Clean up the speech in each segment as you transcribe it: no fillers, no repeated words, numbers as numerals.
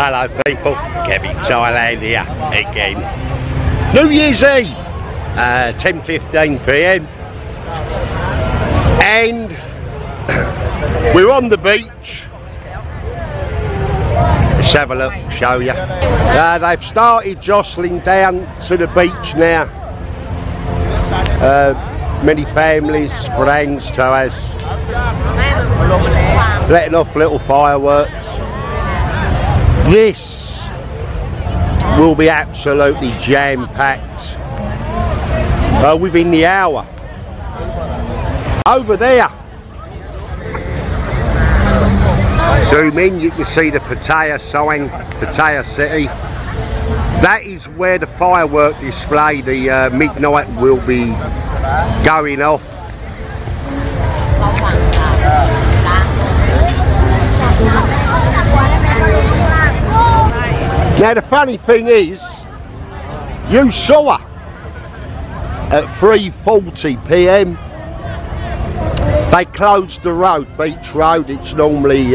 Hello people, Kev-In-Thailand here again. New Year's Eve, 10:15 PM, and we're on the beach. Let's have a look, show you. They've started jostling down to the beach now. Many families, friends to us, letting off little fireworks. This will be absolutely jam-packed within the hour. Over there, zoom in, you can see the Pattaya sign, Pattaya City. That is where the firework display, the midnight, will be going off. Now the funny thing is, you saw her at 3:40 PM. They closed the road, Beach Road. It's normally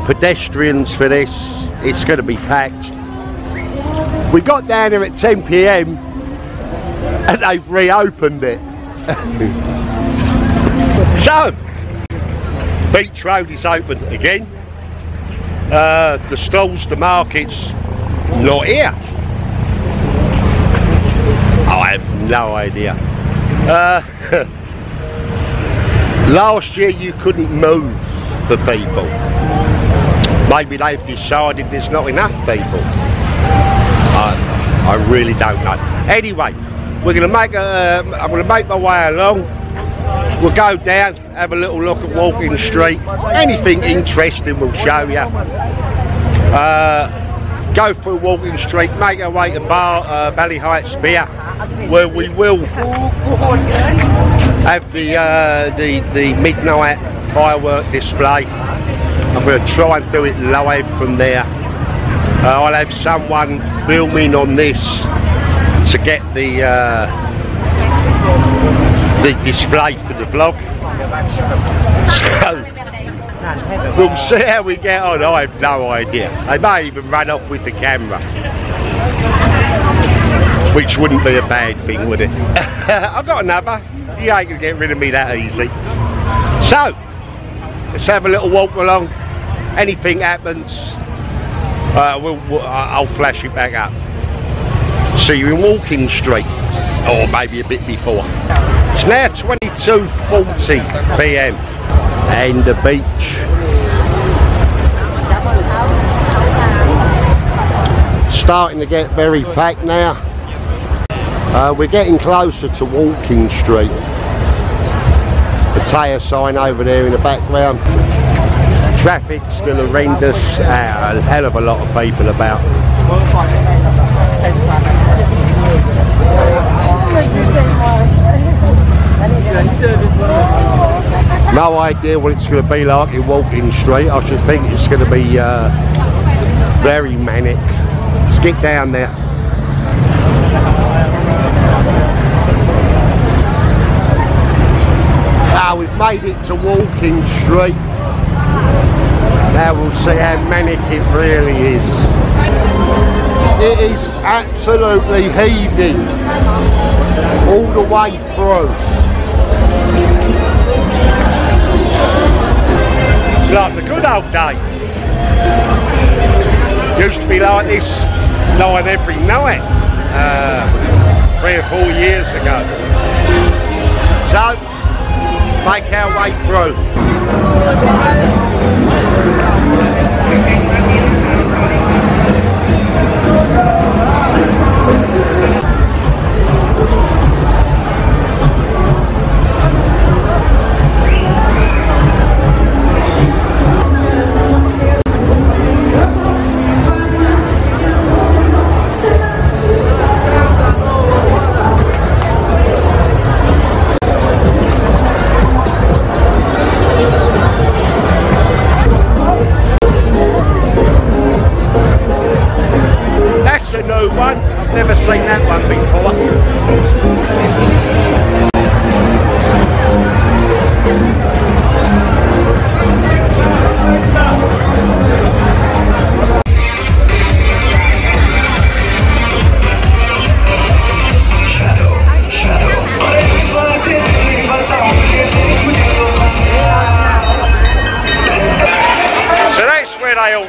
pedestrians for this. It's going to be packed. We got down here at 10 PM and they've reopened it. So, Beach Road is open again. The stalls, the markets, not here. I have no idea. Last year you couldn't move for people. Maybe they've decided there's not enough people. I really don't know. Anyway, we're going to make I'm going to make my way along. We'll go down, have a little look at Walking Street. Anything interesting we'll show you. Go through Walking Street, make our way to Bali Heights Beer, where we will have the midnight firework display. I'm going to try and do it live from there. I'll have someone filming on this to get the display for the vlog. So we'll see how we get on. I have no idea. They may even run off with the camera, which wouldn't be a bad thing, would it? I've got another. You ain't gonna get rid of me that easy. So let's have a little walk along. Anything happens, I'll flash it back up. See you in Walking Street, or maybe a bit before. It's now 22:40 PM and the beach starting to get very packed now. We're getting closer to Walking Street. Pattaya sign over there in the background. Traffic's still horrendous. A hell of a lot of people about. No idea what it's going to be like in Walking Street. I should think it's going to be very manic. Let's get down there. We've made it to Walking Street. Now we'll see how manic it really is. It is absolutely heaving all the way through. It's like the good old days. Used to be like this line every night, 3 or 4 years ago. So, make our way through.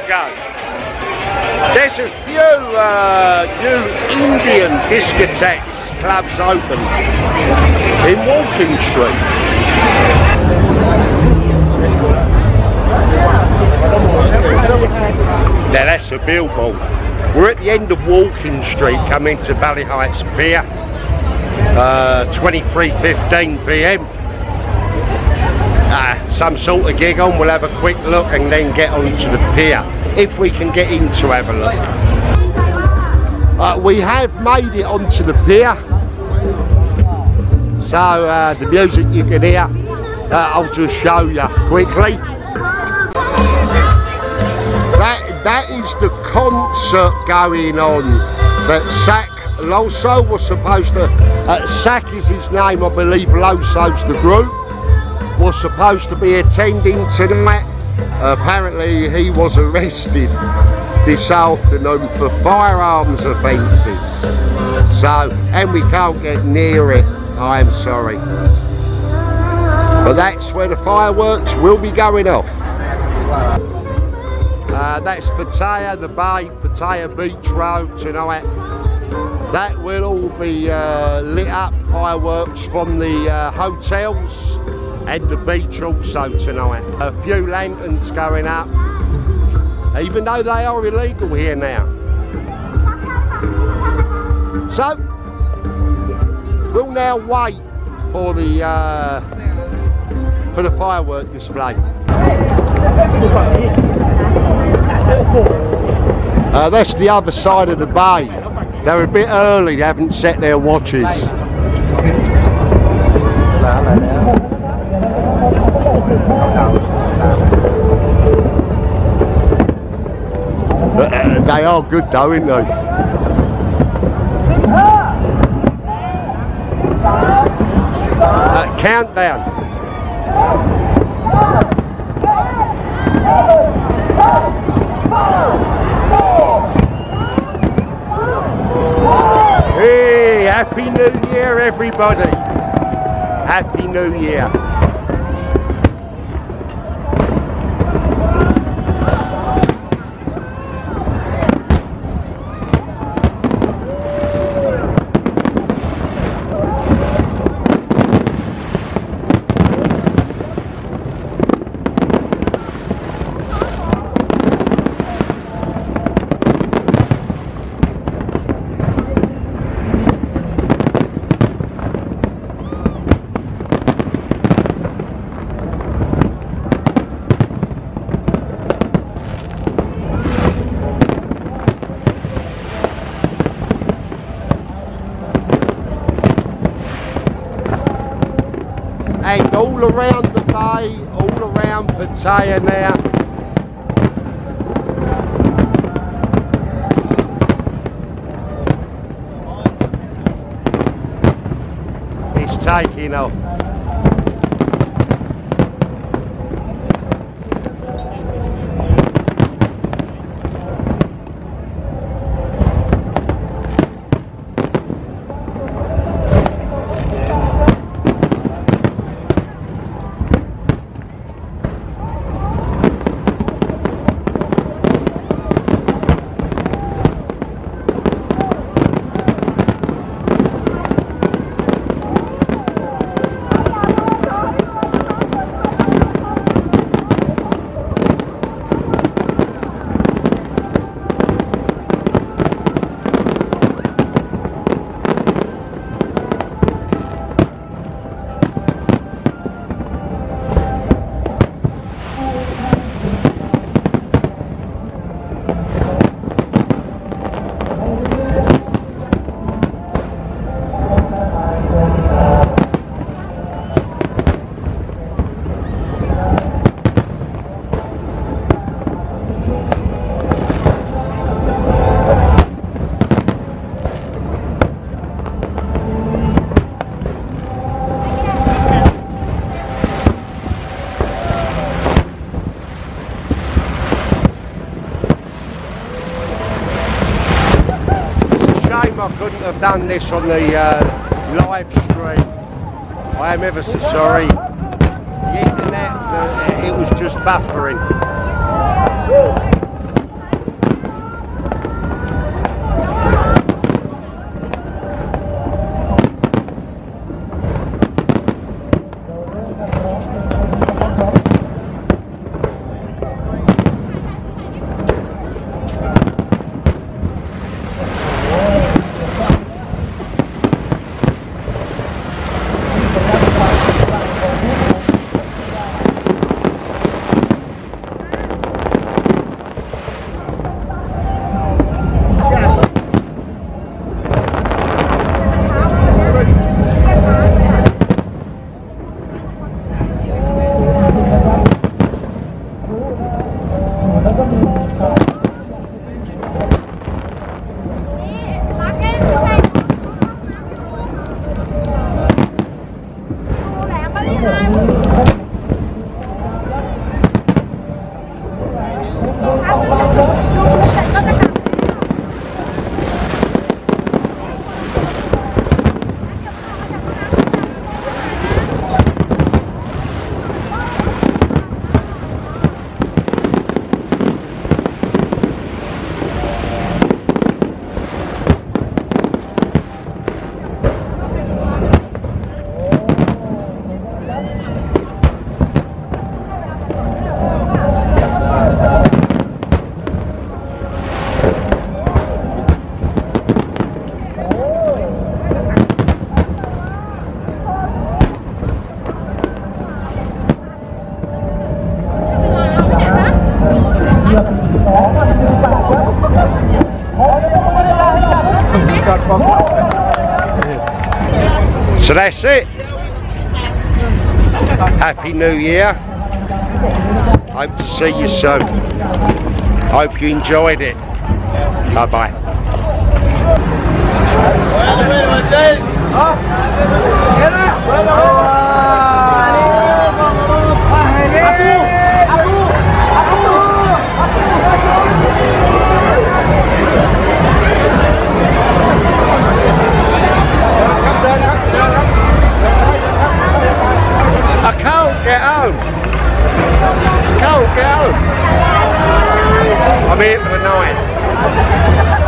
go. There's a few new Indian discotheques, clubs open in Walking Street. Now that's a billboard. We're at the end of Walking Street, coming to Valley Heights Pier, 23:15 PM. Some sort of gig on, we'll have a quick look and then get onto the pier, if we can get in to have a look. We have made it onto the pier, so the music you can hear, I'll just show you quickly. That is the concert going on that Sack Loso was supposed to, Sack is his name, I believe Loso's the group, was supposed to be attending tonight. Apparently he was arrested this afternoon for firearms offences. So, and we can't get near it, I am sorry. But that's where the fireworks will be going off. That's Pattaya, the bay, Pattaya Beach Road tonight. That will all be lit up, fireworks from the hotels and the beach also tonight. A few lanterns going up, even though they are illegal here now. So, we'll now wait for the firework display. That's the other side of the bay. They're a bit early, they haven't set their watches. They are good though, aren't they? Countdown. Hey, Happy New Year everybody. Happy New Year. And all around the bay, all around Pattaya now, it's taking off. I couldn't have done this on the live stream. I am ever so sorry. The internet, it was just buffering. So that's it. Happy New Year. Hope to see you soon. Hope you enjoyed it. Bye bye. I can't get home. Can't get home. I'm here for the night.